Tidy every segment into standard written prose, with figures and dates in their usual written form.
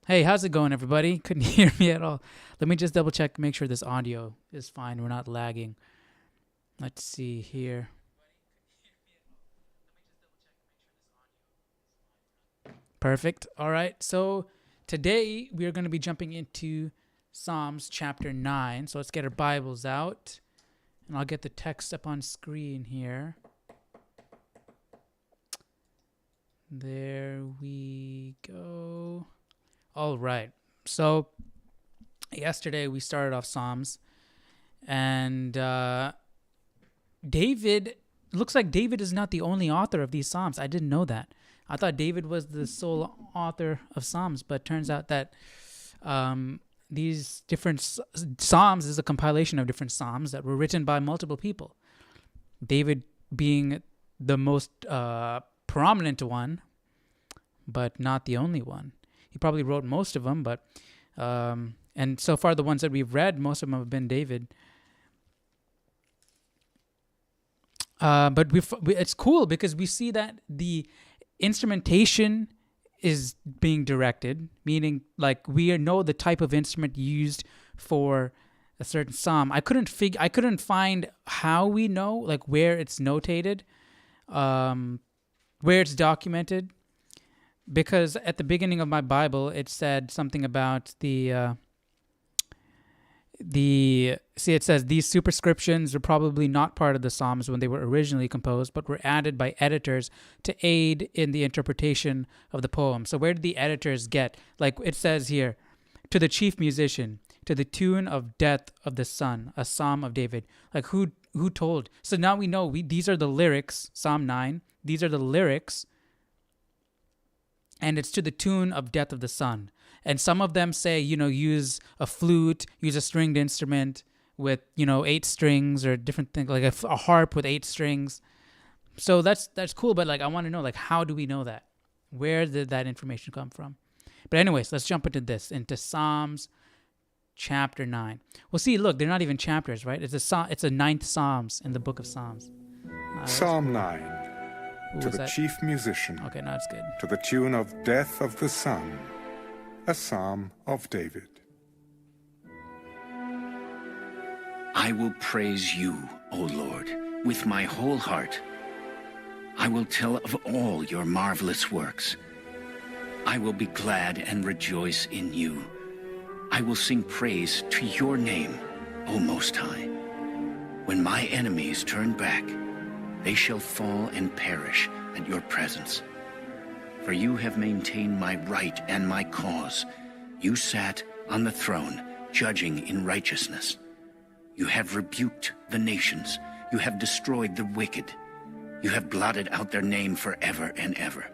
Hey, how's it going, everybody? Couldn't hear me at all. Let me just double check, make sure this audio is fine. We're not lagging. Let's see here. Perfect. All right. So today we are going to be jumping into Psalms chapter 9. So let's get our Bibles out. And I'll get the text up on screen here. There we go. All right. So yesterday we started off Psalms, and David, looks like David is not the only author of these Psalms. I didn't know that. I thought David was the sole author of Psalms, but it turns out that these different Psalms is a compilation of different Psalms that were written by multiple people. David being the most prominent one, but not the only one. He probably wrote most of them, but and so far the ones that we've read, most of them have been David. But it's cool because we see that the instrumentation is being directed, meaning like we know the type of instrument used for a certain psalm. I couldn't find how we know, like where it's notated, where it's documented. Because at the beginning of my Bible, it said something about it says these superscriptions are probably not part of the Psalms when they were originally composed, but were added by editors to aid in the interpretation of the poem. So where did the editors get? Like it says here, to the chief musician, to the tune of Death of the Son, a Psalm of David. Like who told? So now we know these are the lyrics, Psalm 9. These are the lyrics. And it's to the tune of Death of the Son. And some of them say, use a flute, use a stringed instrument with, 8 strings or different things, like a harp with 8 strings. So that's cool. But I want to know, how do we know that? Where did that information come from? But anyways, let's jump into Psalms chapter 9. Well, see, look, they're not even chapters, right? It's a 9th Psalms in the book of Psalms. Psalm 9. To the chief musician. Okay, now it's good. To the tune of Death of the Son, a Psalm of David. I will praise you, O Lord, with my whole heart. I will tell of all your marvelous works. I will be glad and rejoice in you. I will sing praise to your name, O Most High. When my enemies turn back, they shall fall and perish at your presence. For you have maintained my right and my cause. You sat on the throne, judging in righteousness. You have rebuked the nations. You have destroyed the wicked. You have blotted out their name forever and ever.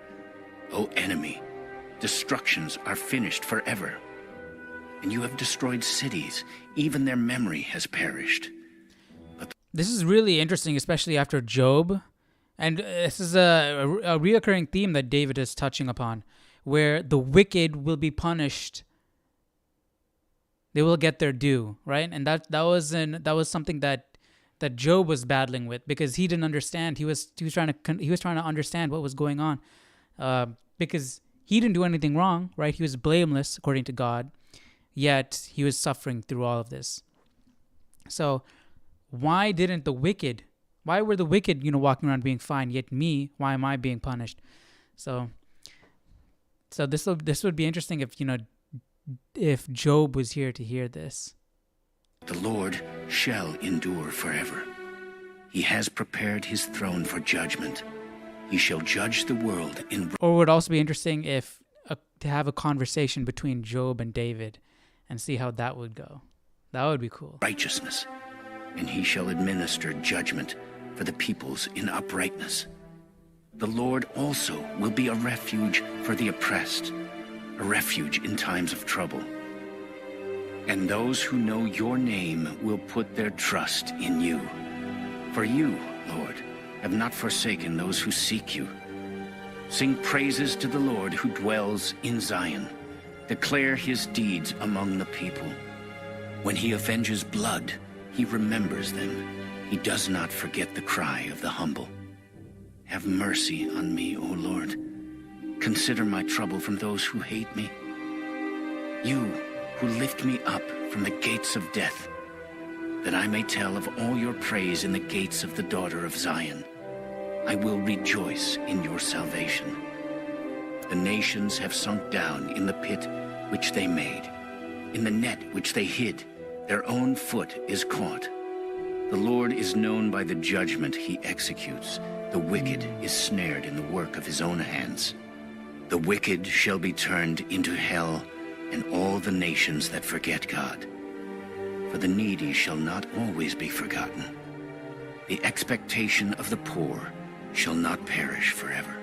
O enemy, destructions are finished forever. And you have destroyed cities. Even their memory has perished. This is really interesting, especially after Job. And this is a reoccurring theme that David is touching upon, where the wicked will be punished. They will get their due, right? And that was something that Job was battling with because he didn't understand. He was trying to understand what was going on, because he didn't do anything wrong, right? He was blameless according to God, yet he was suffering through all of this. So why were the wicked, walking around being fine, yet me, why am I being punished? So this would be interesting if Job was here to hear this. The Lord shall endure forever. He has prepared his throne for judgment. He shall judge the world in... Or it would also be interesting to have a conversation between Job and David and see how that would go. That would be cool. Righteousness. And he shall administer judgment for the peoples in uprightness. The Lord also will be a refuge for the oppressed, a refuge in times of trouble. And those who know your name will put their trust in you. For you, Lord, have not forsaken those who seek you. Sing praises to the Lord who dwells in Zion. Declare his deeds among the people. When he avenges blood, he remembers them. He does not forget the cry of the humble. Have mercy on me, O Lord. Consider my trouble from those who hate me. You who lift me up from the gates of death, that I may tell of all your praise in the gates of the daughter of Zion. I will rejoice in your salvation. The nations have sunk down in the pit which they made. In the net which they hid, their own foot is caught. The Lord is known by the judgment he executes. The wicked is snared in the work of his own hands. The wicked shall be turned into hell, and all the nations that forget God. For the needy shall not always be forgotten. The expectation of the poor shall not perish forever.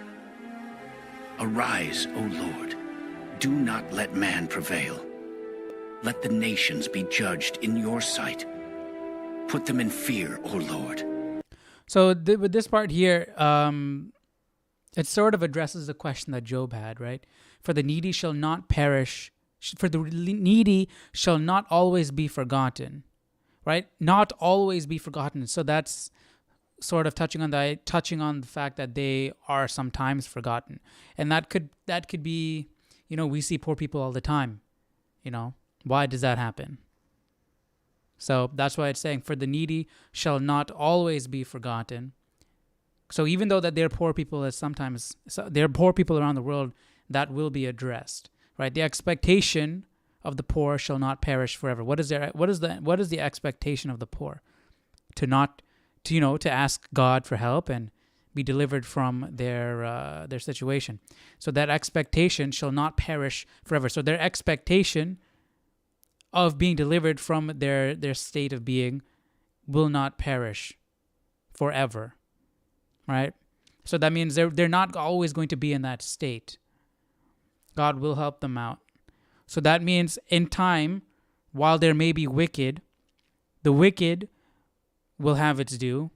Arise, O Lord, do not let man prevail. Let the nations be judged in your sight. Put them in fear, O Lord. So with this part here, it sort of addresses the question that Job had, right? For the needy shall not perish. For the needy shall not always be forgotten, right? Not always be forgotten. So that's sort of touching on the fact that they are sometimes forgotten, and that could be, we see poor people all the time. Why does that happen? So that's why it's saying, for the needy shall not always be forgotten. So even though that they're poor people, there are poor people around the world, that will be addressed, right? The expectation of the poor shall not perish forever. What is the expectation of the poor? To ask God for help and be delivered from their situation. So that expectation shall not perish forever. So their expectation of being delivered from their state of being will not perish forever, right? So that means they're not always going to be in that state. God will help them out. So that means in time, while there may be wicked, the wicked will have its due.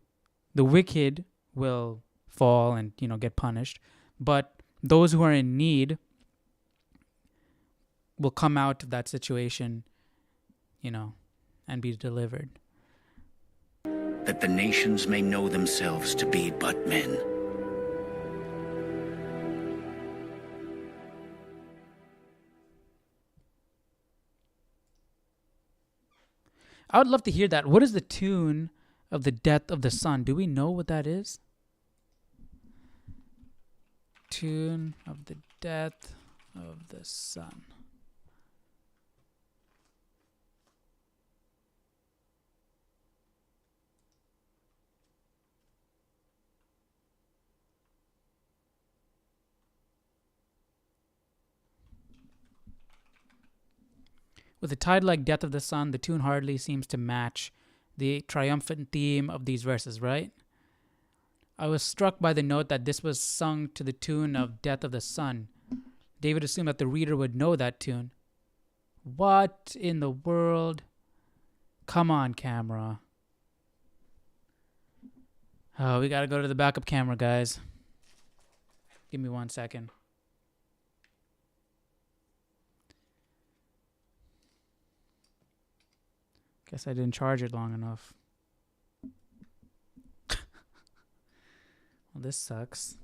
The wicked will fall and get punished, but those who are in need will come out of that situation, and be delivered. That the nations may know themselves to be but men. I would love to hear that. What is the tune of the death of the sun? Do we know what that is? Tune of the death of the sun. With a title like Death of the Sun, the tune hardly seems to match the triumphant theme of these verses, right? I was struck by the note that this was sung to the tune of Death of the Sun. David assumed that the reader would know that tune. What in the world? Come on, camera. Oh, we gotta go to the backup camera, guys. Give me 1 second. Guess I didn't charge it long enough. Well, this sucks.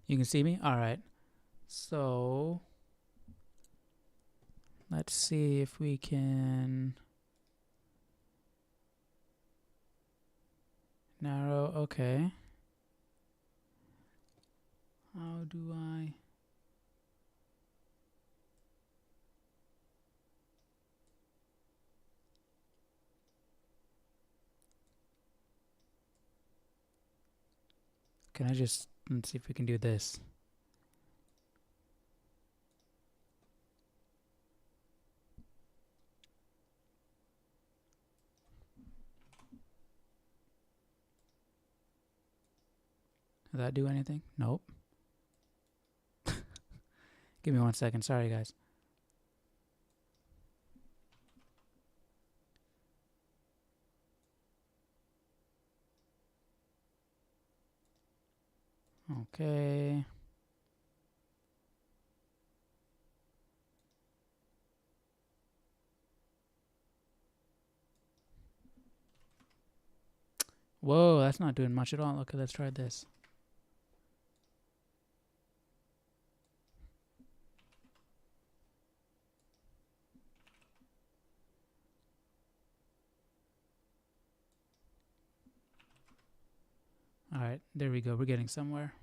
You can see me? All right. So let's see if we can narrow. Okay. How do I? Can I just, let's see if we can do this. Did that do anything? Nope. Give me 1 second. Sorry, guys. Okay. Whoa, that's not doing much at all. Okay, let's try this. All right, there we go. We're getting somewhere.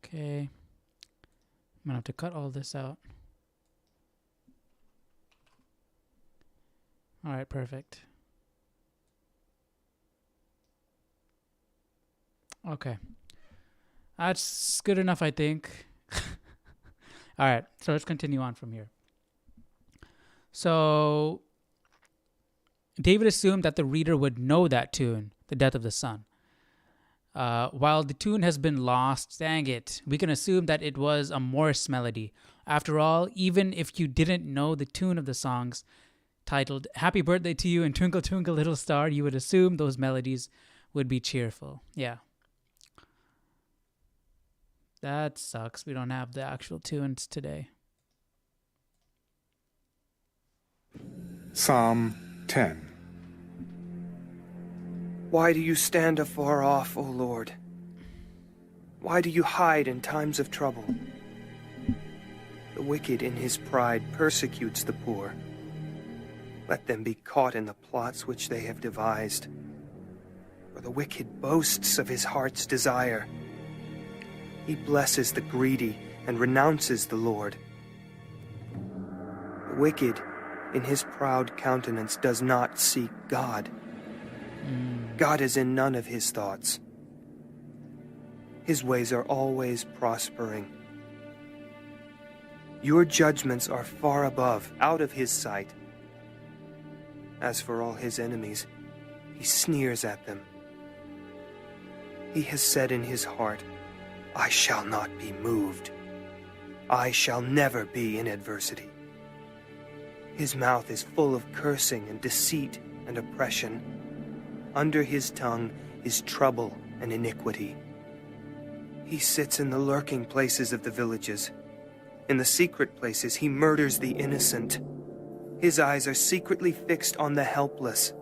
Okay. I'm going to have to cut all this out. All right, perfect. Okay. That's good enough, I think. All right, so let's continue on from here. So David assumed that the reader would know that tune, the death of the son. While the tune has been lost, dang it, we can assume that it was a Morse melody. After all, even if you didn't know the tune of the songs titled Happy Birthday to You and Twinkle Twinkle Little Star, you would assume those melodies would be cheerful. Yeah. That sucks. We don't have the actual tunes today. Psalm 10. Why do you stand afar off, O Lord? Why do you hide in times of trouble? The wicked in his pride persecutes the poor. Let them be caught in the plots which they have devised. For the wicked boasts of his heart's desire. He blesses the greedy and renounces the Lord. The wicked in his proud countenance does not seek God. God is in none of his thoughts. His ways are always prospering. Your judgments are far above, out of his sight. As for all his enemies, he sneers at them. He has said in his heart, I shall not be moved. I shall never be in adversity. His mouth is full of cursing and deceit and oppression. Under his tongue is trouble and iniquity. He sits in the lurking places of the villages. In the secret places he murders the innocent. His eyes are secretly fixed on the helpless.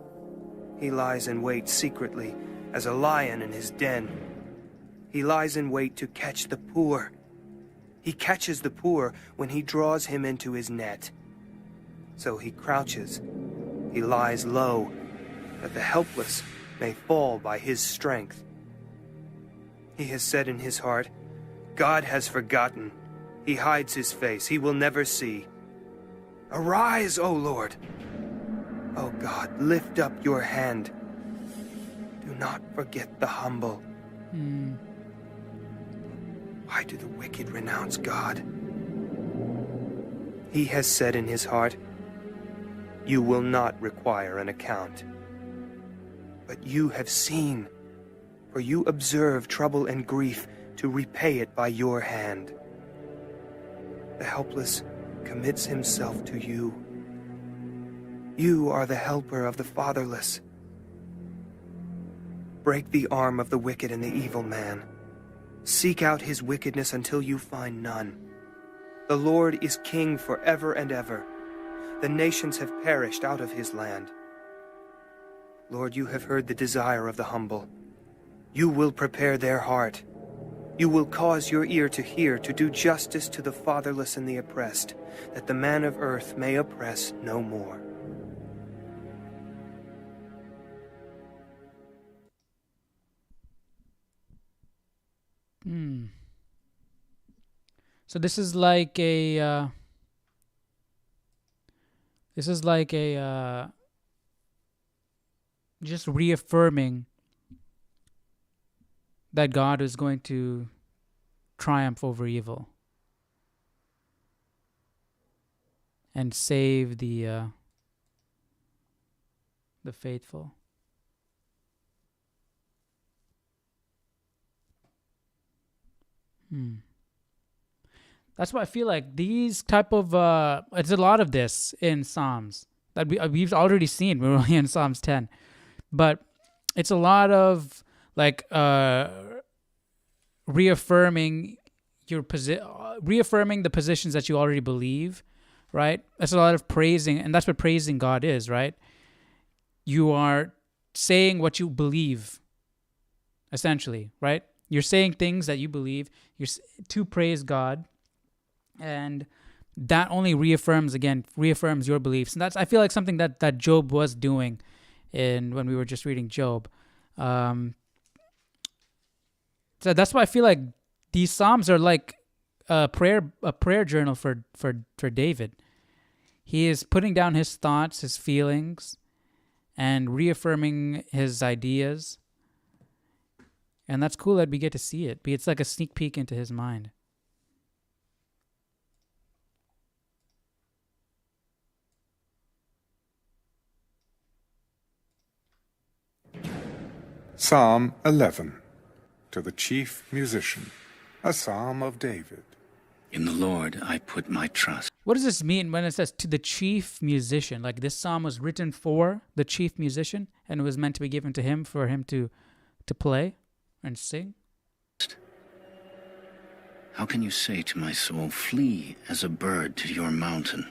He lies in wait secretly as a lion in his den. He lies in wait to catch the poor. He catches the poor when he draws him into his net. So he crouches. He lies low, that the helpless may fall by his strength. He has said in his heart, God has forgotten. He hides his face. He will never see. Arise, O Lord. O God, lift up your hand. Do not forget the humble. Why do the wicked renounce God? He has said in his heart, you will not require an account. But you have seen, for you observe trouble and grief to repay it by your hand. The helpless commits himself to you. You are the helper of the fatherless. Break the arm of the wicked and the evil man. Seek out his wickedness until you find none. The Lord is king forever and ever. The nations have perished out of his land. Lord, you have heard the desire of the humble. You will prepare their heart. You will cause your ear to hear, to do justice to the fatherless and the oppressed, that the man of earth may oppress no more. So this is like a just reaffirming that God is going to triumph over evil and save the faithful. That's why I feel like these type of it's a lot of this in Psalms that we've already seen. We're only in Psalms 10, but it's a lot of like reaffirming reaffirming the positions that you already believe, right? That's a lot of praising, and that's what praising God is, right? You are saying what you believe, essentially, right? You're saying things that you believe. You're to praise God, and that only reaffirms your beliefs. And that's, I feel like, something that Job was doing when we were just reading Job. So that's why I feel like these Psalms are like a prayer journal for David. He is putting down his thoughts, his feelings, and reaffirming his ideas. And that's cool that we get to see it. It's like a sneak peek into his mind. Psalm 11, to the chief musician, a psalm of David. In the Lord I put my trust. What does this mean when it says to the chief musician? Like, this psalm was written for the chief musician, and it was meant to be given to him for him to play and sing? How can you say to my soul, flee as a bird to your mountain?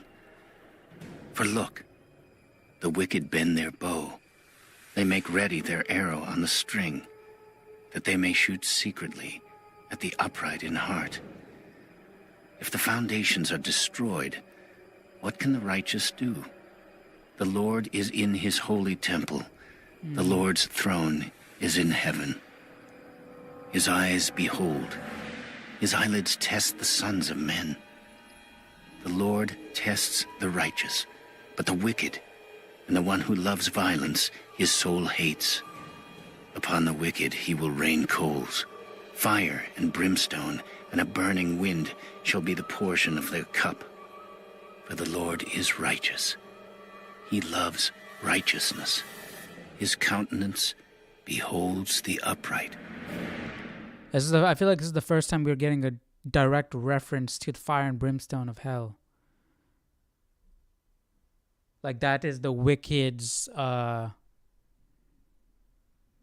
For look, the wicked bend their bow. They make ready their arrow on the string, that they may shoot secretly at the upright in heart. If the foundations are destroyed, what can the righteous do? The Lord is in his holy temple. The Lord's throne is in heaven. His eyes behold. His eyelids test the sons of men. The Lord tests the righteous, but the wicked and the one who loves violence his soul hates. Upon the wicked he will rain coals. Fire and brimstone and a burning wind shall be the portion of their cup. For the Lord is righteous. He loves righteousness. His countenance beholds the upright. I feel like this is the first time we're getting a direct reference to the fire and brimstone of hell. Like, that is the wicked's,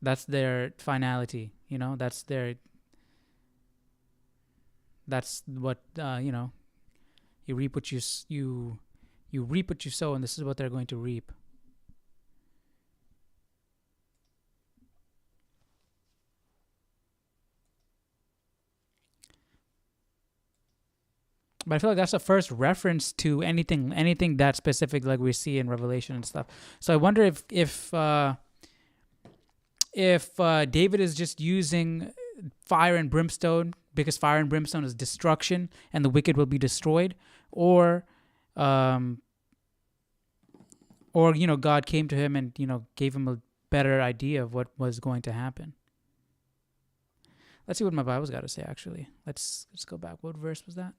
that's their finality, you know? That's what, you reap what you reap what you sow, and this is what they're going to reap. But I feel like that's the first reference to anything that specific, like we see in Revelation and stuff. So I wonder if David is just using fire and brimstone because fire and brimstone is destruction and the wicked will be destroyed, or God came to him and gave him a better idea of what was going to happen. Let's see what my Bible's got to say. Actually, let's go back. What verse was that?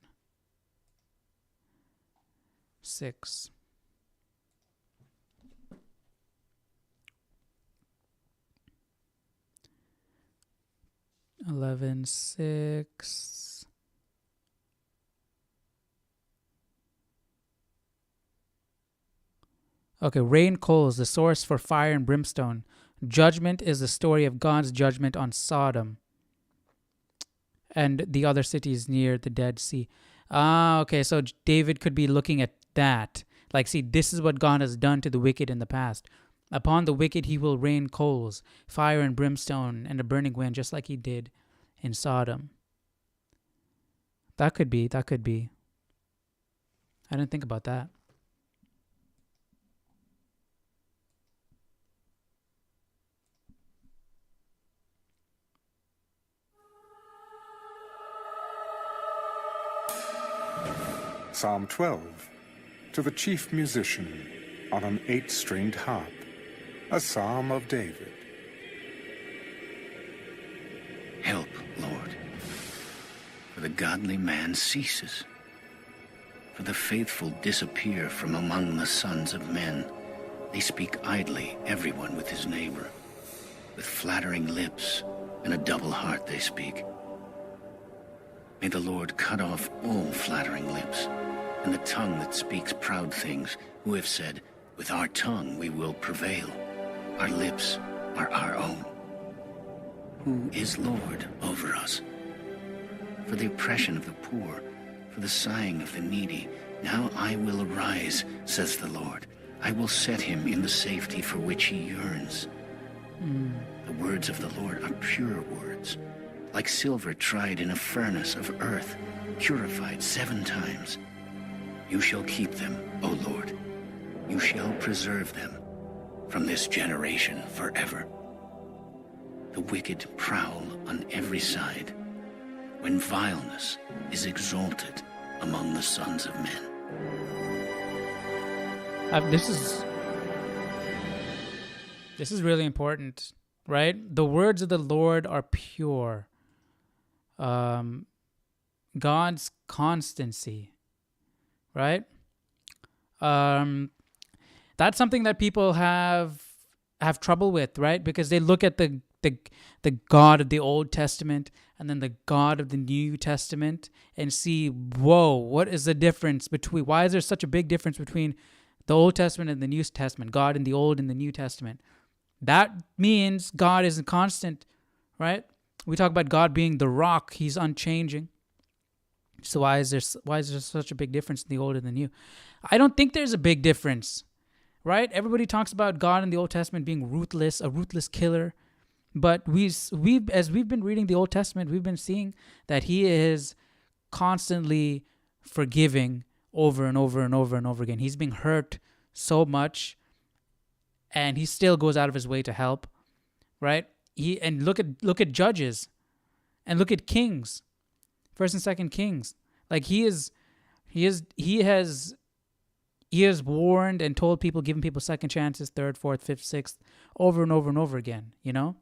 6. Eleven 6. Okay, rain coals, the source for fire and brimstone. Judgment is the story of God's judgment on Sodom and the other cities near the Dead Sea. Okay, so David could be looking at that. Like, see, this is what God has done to the wicked in the past. Upon the wicked he will rain coals, fire and brimstone, and a burning wind, just like he did in Sodom. That could be. I didn't think about that. Psalm 12, to the chief musician on an 8-stringed harp, a psalm of David. Help, Lord, for the godly man ceases, for the faithful disappear from among the sons of men. They speak idly, everyone with his neighbor. With flattering lips and a double heart they speak. May the Lord cut off all flattering lips, and the tongue that speaks proud things, who have said, with our tongue we will prevail. Our lips are our own. Who is Lord over us? For the oppression of the poor, for the sighing of the needy, now I will arise, says the Lord. I will set him in the safety for which he yearns. The words of the Lord are pure words, like silver tried in a furnace of earth, purified 7 times. You shall keep them, O Lord. You shall preserve them from this generation forever. The wicked prowl on every side, when vileness is exalted among the sons of men. This is really important, right? The words of the Lord are pure. God's constancy, right? That's something that people have trouble with, right? Because they look at the God of the Old Testament and then the God of the New Testament and see, whoa, what is the difference between? Why is there such a big difference between the Old Testament and the New Testament? God in the Old and the New Testament. That means God isn't constant, right? We talk about God being the rock; He's unchanging. So why is there such a big difference in the Old and the New? I don't think there's a big difference, right? Everybody talks about God in the Old Testament being ruthless, a ruthless killer, but as we've been reading the Old Testament, we've been seeing that He is constantly forgiving over and over and over and over again. He's being hurt so much, and He still goes out of His way to help, right? Look at Judges, and look at Kings. First and Second Kings, like he has warned and told people, giving people second chances, third, fourth, fifth, sixth, over and over and over again. You know,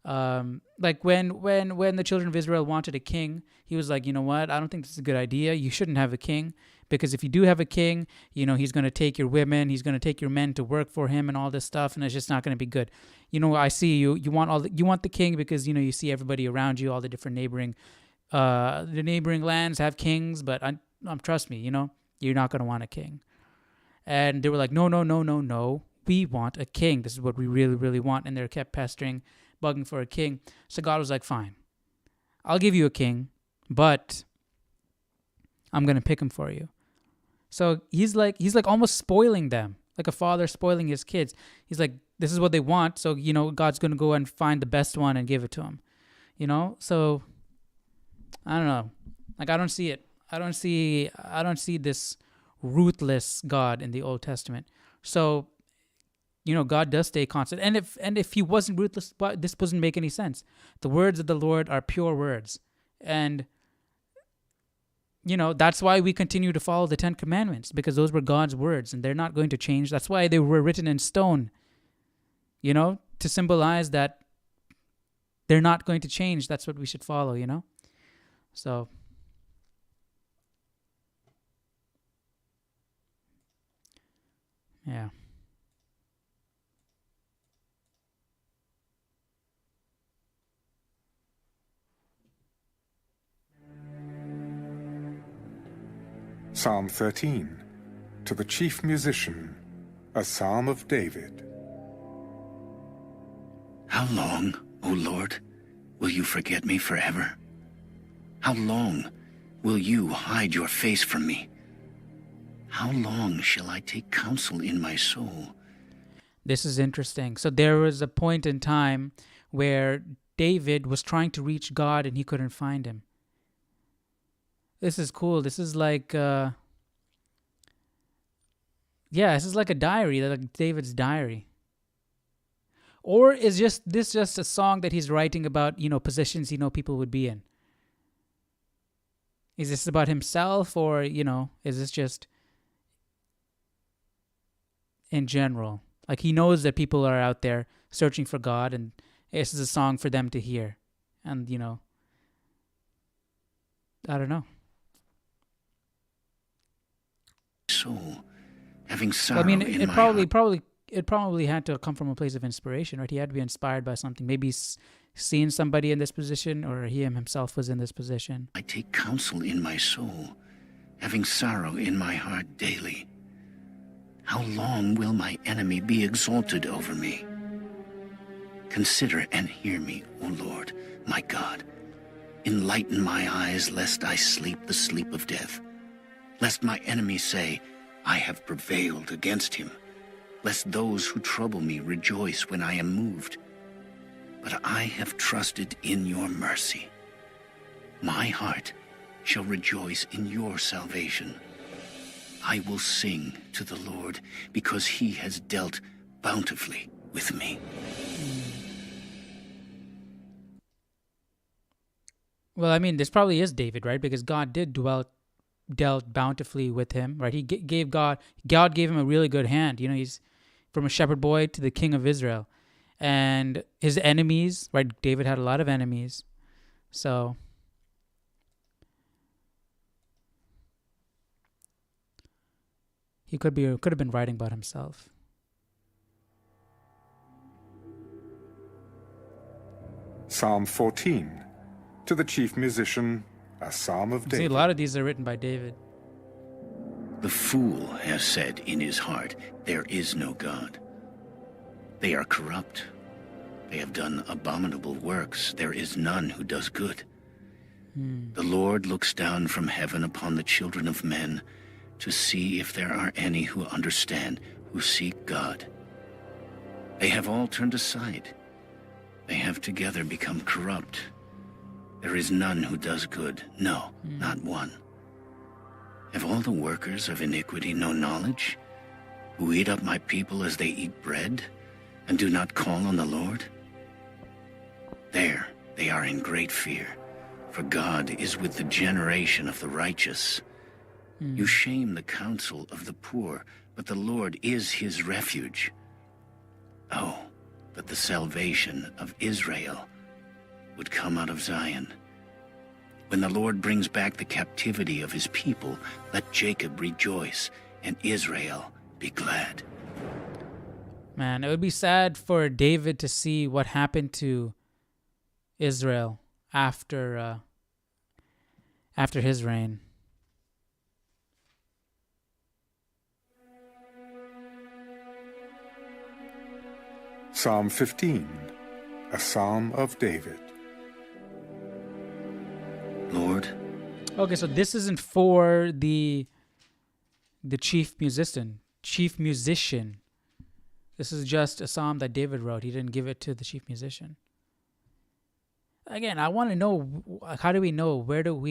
like when the children of Israel wanted a king, He was like, you know what? I don't think this is a good idea. You shouldn't have a king, because if you do have a king, you know, he's going to take your women, he's going to take your men to work for him, and all this stuff, and it's just not going to be good. You know, I see you want the king because, you know, you see everybody around you, all the different neighboring lands have kings, but trust me, you know, you're not going to want a king. And they were like, no, we want a king. This is what we really, really want. And they kept pestering, bugging for a king. So God was like, fine, I'll give you a king, but I'm going to pick him for you. So he's like almost spoiling them, like a father spoiling his kids. He's like, this is what they want, so, you know, God's going to go and find the best one and give it to him, you know? So I don't know. Like, I don't see it. I don't see this ruthless God in the Old Testament. So, you know, God does stay constant. And if He wasn't ruthless, this doesn't make any sense. The words of the Lord are pure words. And, you know, that's why we continue to follow the 10 Commandments, because those were God's words and they're not going to change. That's why they were written in stone, you know, to symbolize that they're not going to change. That's what we should follow, you know? So, yeah. Psalm 13, to the chief musician, a psalm of David. How long, O Lord, will you forget me forever? How long will you hide your face from me? How long shall I take counsel in my soul? This is interesting. So there was a point in time where David was trying to reach God and he couldn't find him. This is cool. This is like, this is like a diary, like David's diary. Or is this just a song that he's writing about, you know, positions, you know, people would be in? Is this about himself, or, you know, is this just in general? Like, he knows that people are out there searching for God, and this is a song for them to hear. And, you know, I don't know. Soul, having sorrow I mean, in it probably had to come from a place of inspiration, right? He had to be inspired by something. Maybe seen somebody in this position, or he himself was in this position. I take counsel in my soul, having sorrow in my heart daily. How long will my enemy be exalted over me? Consider and hear me, O Lord, my God. Enlighten my eyes, lest I sleep the sleep of death. Lest my enemies say, I have prevailed against him. Lest those who trouble me rejoice when I am moved. But I have trusted in your mercy. My heart shall rejoice in your salvation. I will sing to the Lord because he has dealt bountifully with me. Well, I mean, this probably is David, right? Because God did dealt bountifully with him, right? He gave God gave him a really good hand. You know, he's from a shepherd boy to the king of Israel. And his enemies, right? David had a lot of enemies. So he could have been writing about himself. Psalm 14. To the chief musician, a psalm of See, David. a lot of these are written by David. The fool has said in his heart, there is no God. They are corrupt. They have done abominable works. There is none who does good. The Lord looks down from heaven upon the children of men to see if there are any who understand, who seek God. They have all turned aside. They have together become corrupt. There is none who does good. No, not one. Have all the workers of iniquity no knowledge, who eat up my people as they eat bread, and do not call on the Lord? There they are in great fear, for God is with the generation of the righteous. You shame the counsel of the poor, but the Lord is his refuge. Oh, that the salvation of Israel would come out of Zion. When the Lord brings back the captivity of his people, let Jacob rejoice and Israel be glad. Man, it would be sad for David to see what happened to Israel after his reign. Psalm 15. A psalm of David. Lord, Okay, so this isn't for the chief musician. This is just a psalm that David wrote. He didn't give it to the chief musician. Again, I want to know, how do we know? Where did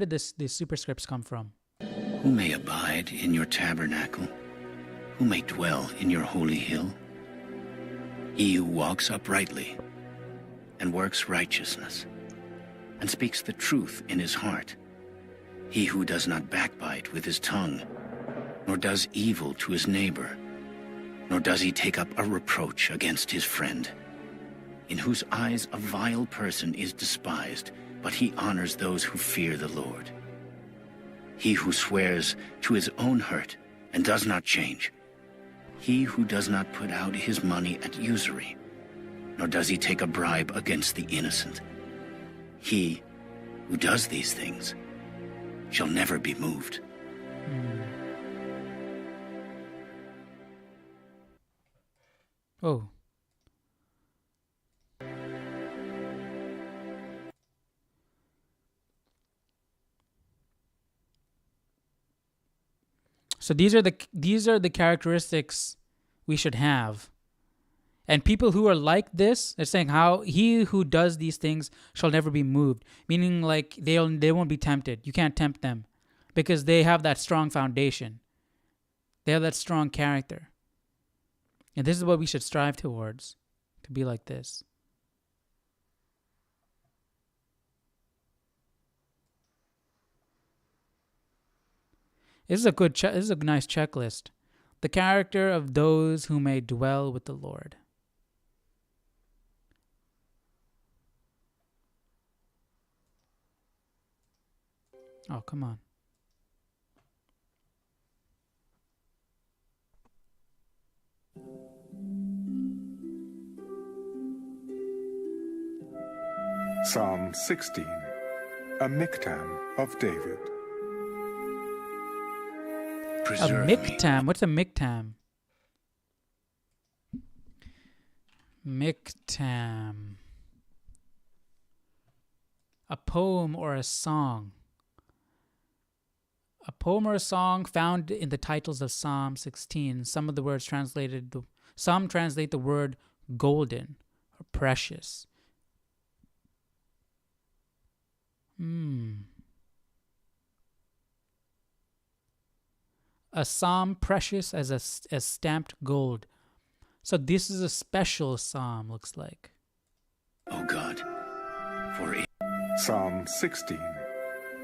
these superscripts come from? who may abide in your tabernacle? Who may dwell in your holy hill? He who walks uprightly and works righteousness and speaks the truth in his heart. He who does not backbite with his tongue, nor does evil to his neighbor, nor does he take up a reproach against his friend, in whose eyes a vile person is despised, but he honors those who fear the Lord. He who swears to his own hurt and does not change. He who does not put out his money at usury, nor does he take a bribe against the innocent. He who does these things shall never be moved. Oh. So these are the characteristics we should have. And people who are like this, they're saying how he who does these things shall never be moved. Meaning like they won't be tempted. You can't tempt them because they have that strong foundation. They have that strong character. And this is what we should strive towards, to be like this. This is a nice checklist. The character of those who may dwell with the Lord. Oh, come on. Psalm 16, a miktam of David. A Preserve me. miktam. What's a miktam? Miktam. A poem or a song. A poem or a song found in the titles of Psalm 16. Some translate the word golden or precious. A psalm precious as stamped gold. So this is a special psalm, looks like. O God, for in Psalm 16,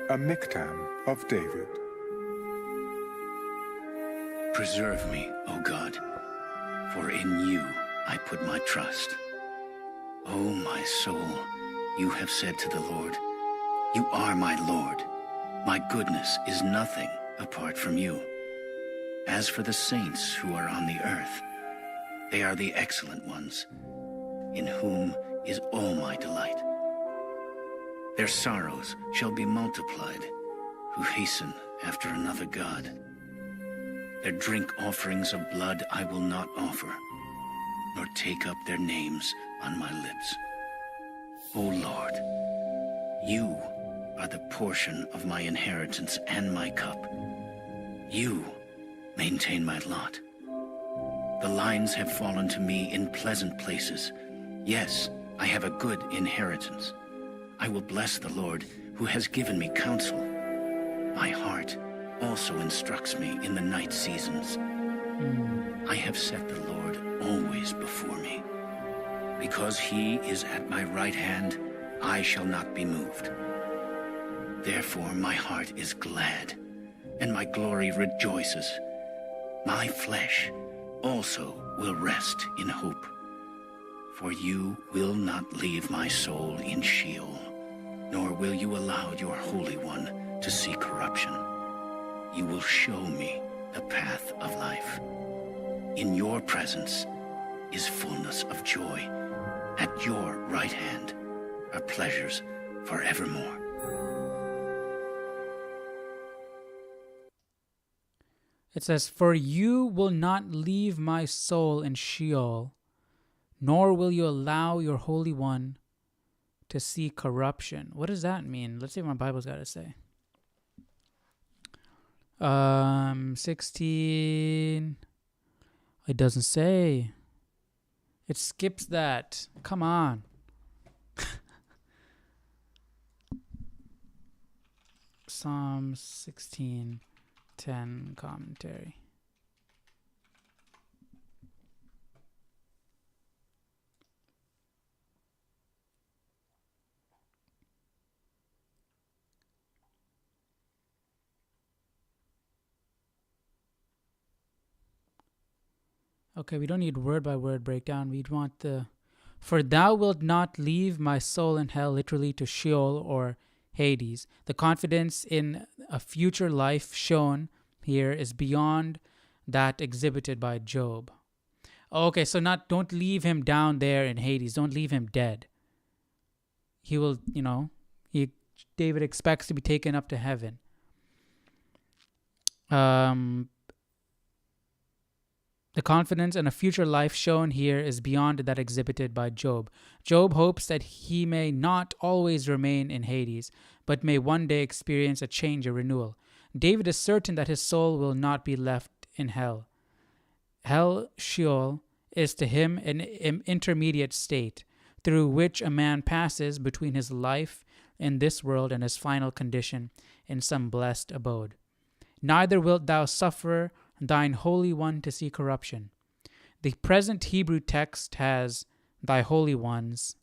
a miktam of David. preserve me, O God, for in you I put my trust. O my soul, you have said to the Lord, you are my Lord. My goodness is nothing apart from you. As for the saints who are on the earth, they are the excellent ones, in whom is all my delight. Their sorrows shall be multiplied, who hasten after another God. Their drink offerings of blood I will not offer, nor take up their names on my lips. O Lord, you are the portion of my inheritance and my cup. You maintain my lot. The lines have fallen to me in pleasant places. Yes, I have a good inheritance. I will bless the Lord, who has given me counsel. My heart also instructs me in the night seasons. I have set the Lord always before me. Because he is at my right hand, I shall not be moved. Therefore my heart is glad, and my glory rejoices. My flesh also will rest in hope. For you will not leave my soul in Sheol, nor will you allow your Holy One to see corruption. You will show me the path of life. In your presence is fullness of joy. At your right hand are pleasures forevermore. It says, for you will not leave my soul in Sheol, nor will you allow your Holy One to see corruption. What does that mean? Let's see what my Bible's got to say. 16. It doesn't say. It skips that. Come on. Psalm 16:10 commentary. Okay, we don't need word by word breakdown. We want the, for thou wilt not leave my soul in hell, literally to Sheol or Hades. The confidence in a future life shown here is beyond that exhibited by Job. Okay, so don't leave him down there in Hades. Don't leave him dead. He will, David expects to be taken up to heaven. The confidence in a future life shown here is beyond that exhibited by Job. Job hopes that he may not always remain in Hades, but may one day experience a change, a renewal. David is certain that his soul will not be left in hell. Hell, Sheol, is to him an intermediate state through which a man passes between his life in this world and his final condition in some blessed abode. Neither wilt thou suffer thine Holy One to see corruption. The present Hebrew text has thy holy ones,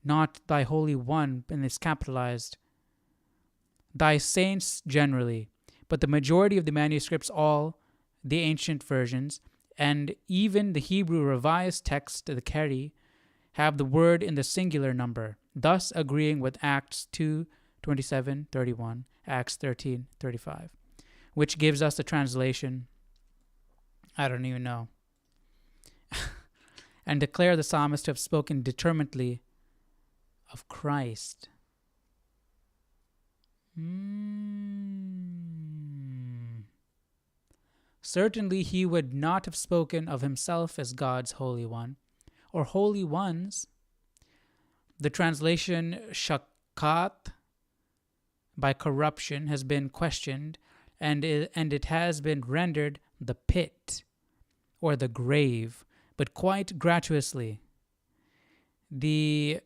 not thy Holy One, and it's capitalized. Thy saints generally, but the majority of the manuscripts, all the ancient versions, and even the Hebrew revised text, the Keri, have the word in the singular number, thus agreeing with Acts 2:27-31, Acts 13:35, which gives us the translation, I don't even know. and declare the psalmist to have spoken determinedly of Christ. Certainly he would not have spoken of himself as God's Holy One, or Holy Ones. The translation shakat by corruption has been questioned, and it has been rendered the pit or the grave, but quite gratuitously. The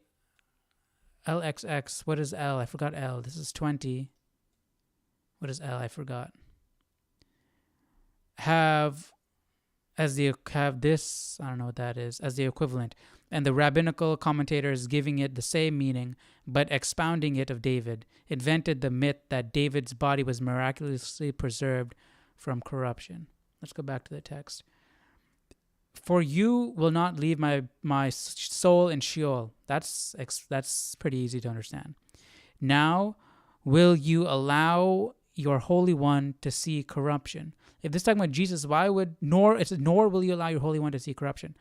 LXX, what is L? I forgot L. This is 20. What is L? I forgot. Have this, I don't know what that is, as the equivalent. And the rabbinical commentators giving it the same meaning, but expounding it of David, invented the myth that David's body was miraculously preserved from corruption. Let's go back to the text. For you will not leave my soul in Sheol. That's pretty easy to understand. Now will you allow your Holy One to see corruption? If this is talking about Jesus, why would nor will you allow your Holy One to see corruption?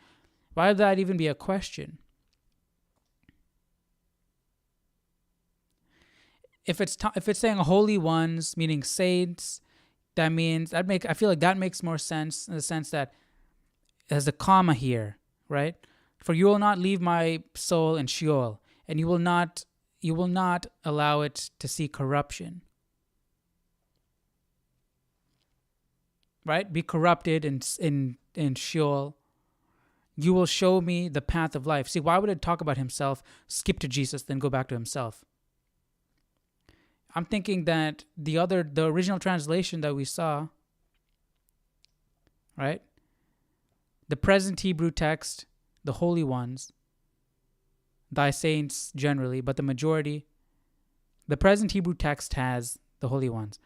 Why would that even be a question? If it's saying holy ones, meaning saints, that means I feel like that makes more sense in the sense that there's a comma here, right? For you will not leave my soul in Sheol, and you will not allow it to see corruption. Right? Be corrupted in Sheol. You will show me the path of life. See, why would it talk about himself, skip to Jesus, then go back to himself? I'm thinking that the original translation that we saw, right? The present Hebrew text, the holy ones, thy saints generally, but the present Hebrew text has the holy ones.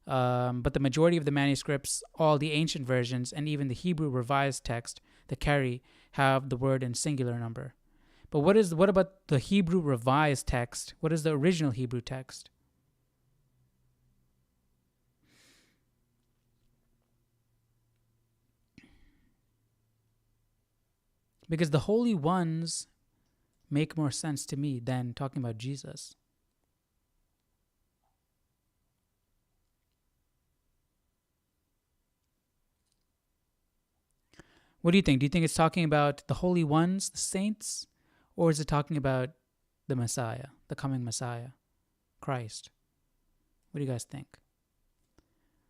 But the majority of the manuscripts, all the ancient versions, and even the Hebrew revised text, the Keri, have the word in singular number. But what about the Hebrew revised text? What is the original Hebrew text? Because the holy ones make more sense to me than talking about Jesus. What do you think? Do you think it's talking about the holy ones, the saints, or is it talking about the Messiah, the coming Messiah, Christ? What do you guys think?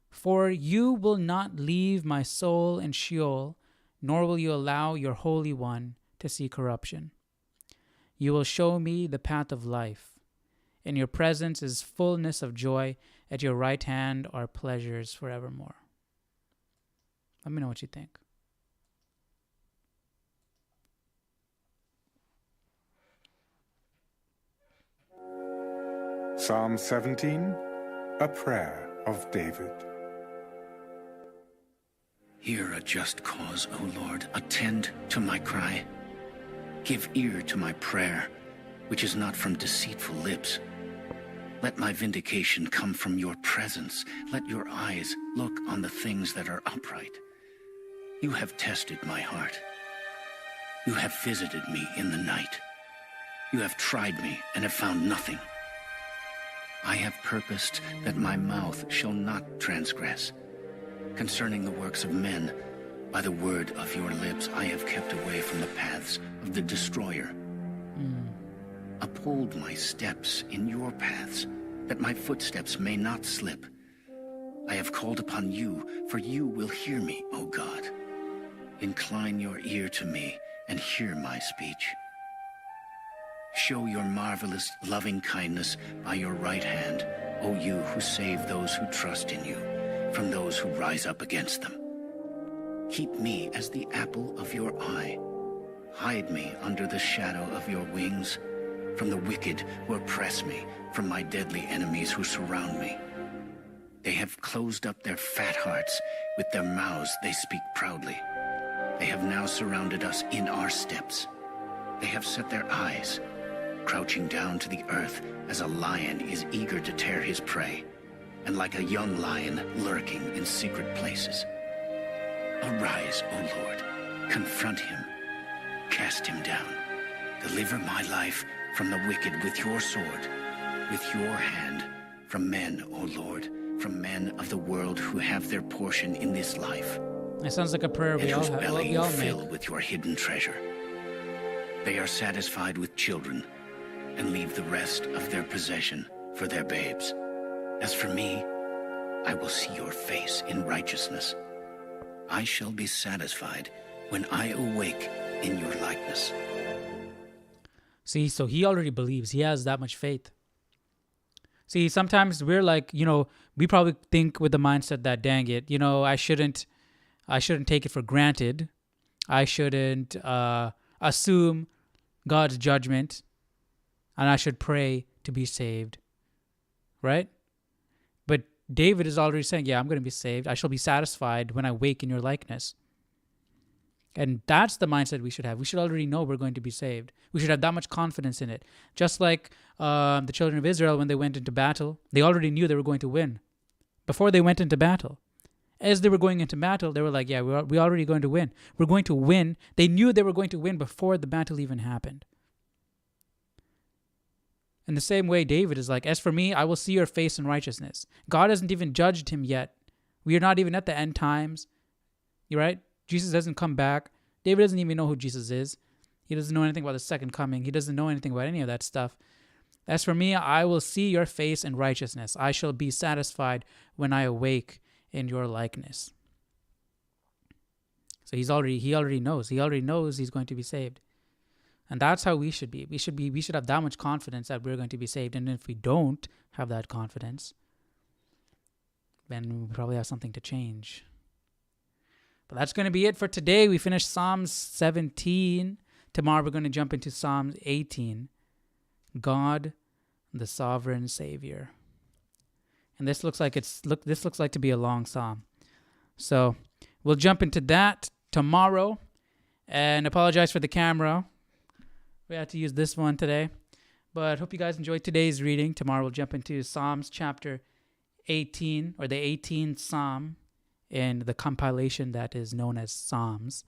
For you will not leave my soul in Sheol, nor will you allow your Holy One to see corruption. You will show me the path of life. In your presence is fullness of joy. At your right hand are pleasures forevermore. Let me know what you think. Psalm 17, a prayer of David. Hear a just cause, O Lord. Attend to my cry. Give ear to my prayer, which is not from deceitful lips. Let my vindication come from your presence. Let your eyes look on the things that are upright. You have tested my heart. You have visited me in the night. You have tried me and have found nothing. I have purposed that my mouth shall not transgress. Concerning the works of men, by the word of your lips, I have kept away from the paths of the destroyer. Uphold my steps in your paths, that my footsteps may not slip. I have called upon you, for you will hear me, O God. Incline your ear to me and hear my speech. Show your marvelous loving kindness by your right hand, O you who save those who trust in you, from those who rise up against them. Keep me as the apple of your eye. Hide me under the shadow of your wings, from the wicked who oppress me, from my deadly enemies who surround me. They have closed up their fat hearts. With their mouths they speak proudly. They have now surrounded us in our steps. They have set their eyes, crouching down to the earth as a lion is eager to tear his prey, and like a young lion lurking in secret places. Arise, O Lord, confront him. cast him down. Deliver my life from the wicked with your sword, with your hand, from men, O Lord, from men of the world who have their portion in this life. It sounds like a prayer And we all whose have. belly We you all fill make. with your hidden treasure. They are satisfied with children and leave the rest of their possession for their babes. As for me, I will see your face in righteousness. I shall be satisfied when I awake in your likeness. See, so he already believes. He has that much faith. See, sometimes we're like, we probably think with the mindset that, dang it, I shouldn't take it for granted. I shouldn't assume God's judgment, and I should pray to be saved, right? But David is already saying, yeah, I'm going to be saved. I shall be satisfied when I wake in your likeness. And that's the mindset we should have. We should already know we're going to be saved. We should have that much confidence in it. Just like the children of Israel, when they went into battle, they already knew they were going to win before they went into battle. As they were going into battle, they were like, yeah, we're already going to win. We're going to win. They knew they were going to win before the battle even happened. In the same way, David is like, as for me, I will see your face in righteousness. God hasn't even judged him yet. We are not even at the end times. You're right? Jesus hasn't come back. David doesn't even know who Jesus is. He doesn't know anything about the second coming. He doesn't know anything about any of that stuff. As for me, I will see your face in righteousness. I shall be satisfied when I awake in your likeness. So he already knows. He already knows he's going to be saved. And that's how we should be. We should have that much confidence that we're going to be saved. And if we don't have that confidence, then we probably have something to change. But that's going to be it for today. We finished Psalms 17. Tomorrow we're going to jump into Psalms 18. God, the sovereign Savior. And this looks like to be a long psalm. So we'll jump into that tomorrow. And apologize for the camera. We had to use this one today. But hope you guys enjoyed today's reading. Tomorrow we'll jump into Psalms chapter 18, or the 18th Psalm in the compilation that is known as Psalms.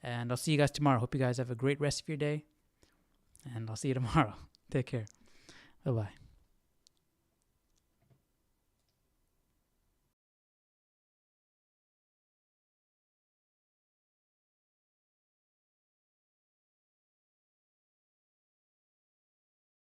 And I'll see you guys tomorrow. Hope you guys have a great rest of your day. And I'll see you tomorrow. Take care. Bye-bye.